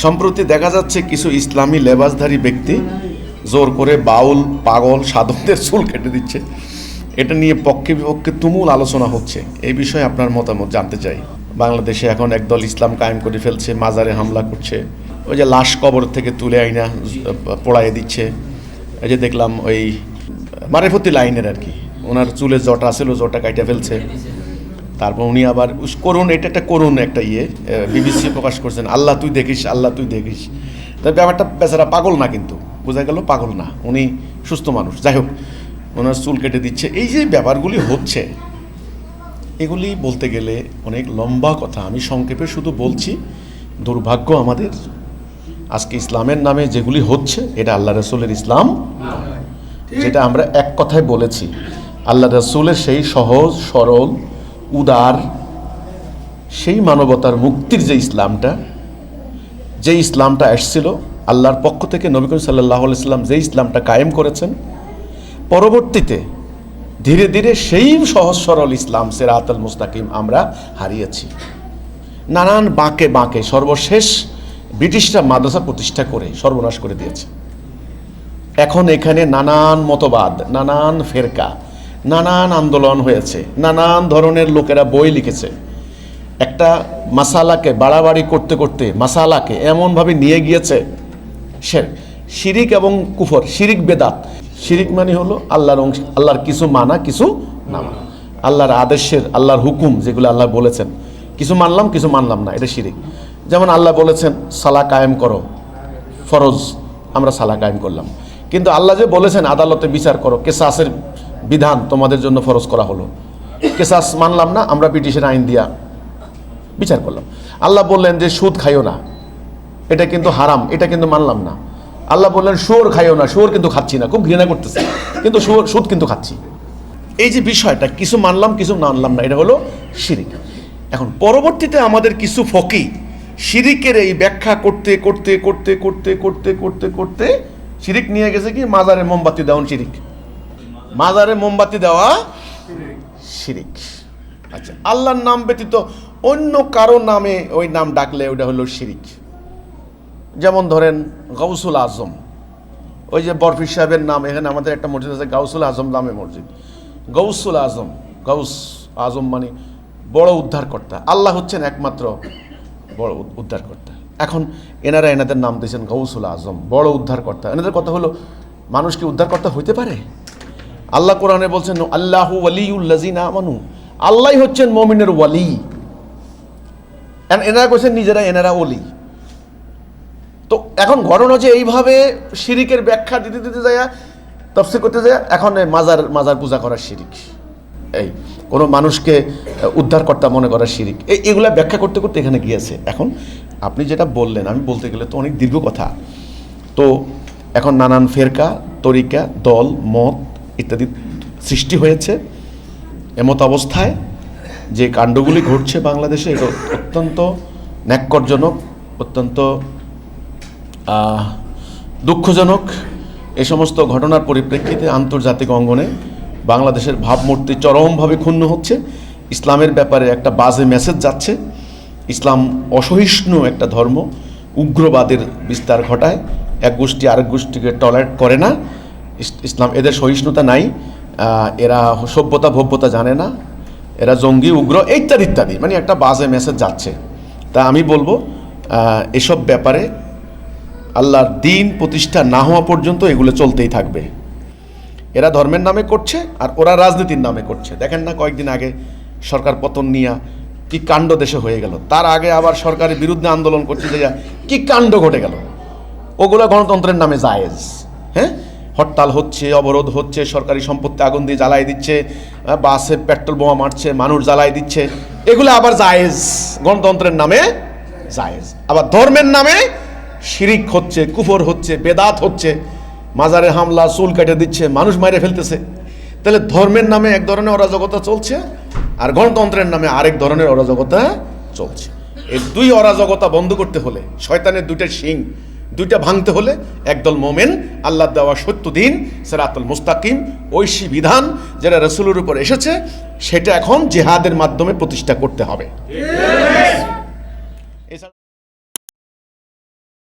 সম্প্রতি দেখা যাচ্ছে কিছু ইসলামী লেবাসধারী ব্যক্তি জোর করে বাউল পাগল সাধকদের চুল কেটে দিচ্ছে। এটা নিয়ে পক্ষে বিপক্ষে তুমুল আলোচনা হচ্ছে। এই বিষয়ে আপনার মতামত জানতে চাই। বাংলাদেশে এখন একদল ইসলাম কায়েম করে ফেলছে, মাজারে হামলা করছে, ওই যে লাশ কবর থেকে তুলে আইনা পোড়াইয়ে দিচ্ছে। এই যে দেখলাম ওই মারেফতি লাইনের আর কি, ওনার চুলে জটা ছিল, জটা কাইটা ফেলছে। তারপর উনি আবার করুন, এটা একটা করুন একটা বিবিসি প্রকাশ করছেন, আল্লাহ তুই দেখিস, আল্লাহ তুই দেখিস। তার ব্যাপারটা বেচারা পাগল না, কিন্তু বোঝা গেল পাগল না, উনি সুস্থ মানুষ। যাই হোক, ওনার চুল কেটে দিচ্ছে। এই যে ব্যাপারগুলি হচ্ছে, এগুলি বলতে গেলে অনেক লম্বা কথা। আমি সংক্ষেপে শুধু বলছি, দুর্ভাগ্য আমাদের আজকে ইসলামের নামে যেগুলি হচ্ছে এটা আল্লাহ রসুলের ইসলাম, যেটা আমরা এক কথায় বলেছি। আল্লাহ রসুলের সেই সহজ সরল উদার সেই মানবতার মুক্তির যে ইসলামটা আসছিল আল্লাহর পক্ষ থেকে, নবী করিম সাল্লাল্লাহু আলাইহি সাল্লাম যে ইসলামটা কায়েম করেছেন, পরবর্তীতে ধীরে ধীরে সেই সহজ সরল ইসলাম সিরাতাল মুস্তাকিম আমরা হারিয়েছি। নানান বাঁকে বাঁকে সর্বশেষ ব্রিটিশরা মাদ্রাসা প্রতিষ্ঠা করে সর্বনাশ করে দিয়েছে। এখন এখানে নানান মতবাদ, নানান ফেরকা, নানান আন্দোলন হয়েছে, নানান ধরনের লোকেরা বই লিখেছে। একটা মাসালাকে বাড়াবাড়ি করতে করতে মাসালাকে এমনভাবে নিয়ে গিয়েছে, শিরিক এবং কুফর, শিরিক বেদাত। শিরিক মানে হলো আল্লাহর কিছু মানা, কিছু না মানা, আল্লাহর আদেশের, আল্লাহর হুকুম যেগুলো আল্লাহ বলেছেন, কিছু মানলাম কিছু মানলাম না, এটা শিরিক। যেমন আল্লাহ বলেছেন সালাহ কায়েম করো, ফরজ, আমরা সালাহ কায়েম করলাম। কিন্তু আল্লাহ যে বলেছেন আদালতে বিচার করো, কেসাসের বিধান তোমাদের জন্য ফরজ করা হলো, কেসাস মানলাম না, আমরা ব্রিটিশের আইন দিয়া বিচার করলাম। আল্লাহ বললেন যে সুদ খাইও না, এটা কিন্তু হারাম, এটা কিন্তু মানলাম না। আল্লাহ বললেন শুয়োর খাইও না, শুয়োর কিন্তু খাচ্ছি না, খুব ঘৃণা করতেছে, কিন্তু সুদ কিন্তু খাচ্ছি। এই যে বিষয়টা, কিছু মানলাম কিছু মানলাম না, এটা হলো শিরিক। এখন পরবর্তীতে আমাদের কিছু ফকি শিরিকের এই ব্যাখ্যা করতে করতে করতে করতে করতে করতে করতে শিরিক নিয়ে গেছে কি মাজারে মোমবাতি দেওয়া শিরিক, মাজারে মোমবাতি দেওয়া শিরিক। আচ্ছা, আল্লাহর নাম ব্যতীত অন্য কারো নামে ওই নাম ডাকলে ওটা হলো শিরিক। যেমন ধরেন গাউসুল আজম, ওই যে বরফি সাহেবের নাম, এখানে আমাদের একটা মসজিদ আছে গাউসুল আজম নামে মসজিদ। গাউসুল আজম, গাউস আজম মানে বড় উদ্ধারকর্তা। আল্লাহ হচ্ছেন একমাত্র বড় উদ্ধারকর্তা। এখন এনারা এনাদের নাম দিয়েছেন গাউসুল আজম, বড় উদ্ধারকর্তা। এনাদের কথা হলো, মানুষ কি উদ্ধারকর্তা হইতে পারে? আল্লাহ কোরআনে বলছেন আল্লাহু ওয়ালিউল্লাযিনা আমানু, আল্লাহ হচ্ছেন মুমিনের ওয়ালি। এনারা কইছেন নিজেরা এনারা ওলি। তো এখন ঘটনা যে এইভাবে শিরিকের ব্যাখ্যা দিতে দিতে যায়, তাফসীর করতে যায়, এখন মাজার পূজা করার শিরিক, এই কোনো মানুষকে উদ্ধারকর্তা মনে করার শিরিক, এগুলা ব্যাখ্যা করতে করতে এখানে গিয়েছে। এখন আপনি যেটা বললেন, আমি বলতে গেলে তো অনেক দীর্ঘ কথা। তো এখন নানান ফেরকা, তরিকা, দল, মত ইত্যাদি সৃষ্টি হয়েছে। এমত অবস্থায় যে কাণ্ডগুলি ঘটছে বাংলাদেশে, এটা অত্যন্ত ন্যাক্করজনক, অত্যন্ত দুঃখজনক। এই সমস্ত ঘটনার পরিপ্রেক্ষিতে আন্তর্জাতিক অঙ্গনে বাংলাদেশের ভাবমূর্তি চরমভাবে ক্ষুণ্ণ হচ্ছে। ইসলামের ব্যাপারে একটা বাজে মেসেজ যাচ্ছে। ইসলাম অসহিষ্ণু একটা ধর্ম, উগ্রবাদের বিস্তার ঘটায়, এক গোষ্ঠী আরেক গোষ্ঠীকে টলারেট করে না। ইসলাম, এদের সহিষ্ণুতা নাই, এরা সভ্যতা ভব্যতা জানে না, এরা জঙ্গি, উগ্র ইত্যাদি ইত্যাদি, মানে একটা বাজে মেসেজ যাচ্ছে। তা আমি বলবো এসব ব্যাপারে আল্লাহর দিন প্রতিষ্ঠা না হওয়া পর্যন্ত এগুলো চলতেই থাকবে। এরা ধর্মের নামে করছে আর ওরা রাজনীতির নামে করছে। দেখেন না, কয়েকদিন আগে সরকার পতন নিয়ে কি কাণ্ড দেশে হয়ে গেল, তার আগে আবার সরকারের বিরুদ্ধে আন্দোলন করছে, যে কি কাণ্ড ঘটে গেল। ওগুলো গণতন্ত্রের নামে জায়েজ। হ্যাঁ, হরতাল হচ্ছে, অবরোধ হচ্ছে, সরকারি সম্পত্তি আগুন দিয়ে জ্বালাই দিচ্ছে, বাসে পেট্রোল বোমা মারছে, মানুষ জ্বালাই দিচ্ছে, এগুলো আবার জায়েজ, গণতন্ত্রের নামে জায়েজ। আবার ধর্মের নামে শিরিক হচ্ছে, কুফর হচ্ছে, বেদাত হচ্ছে, মাজারে হামলা, চুল কেটে দিচ্ছে, মানুষ মাইরে ফেলতেছে। তাহলে ধর্মের নামে এক ধরনের অরাজকতা চলছে, আর গণতন্ত্রের নামে আরেক ধরনের অরাজকতা চলছে। এই দুই অরাজকতা বন্ধ করতে হলে, শয়তানের দুইটা শিং দুইটা ভাঙতে হলে, একদল মোমেন আল্লাহ দেওয়া সত্য দিন সিরাতুল মুস্তাকিম, ঐশী বিধান যেটা রাসূলের উপর এসেছে, সেটা এখন জিহাদের মাধ্যমে প্রতিষ্ঠা করতে হবে।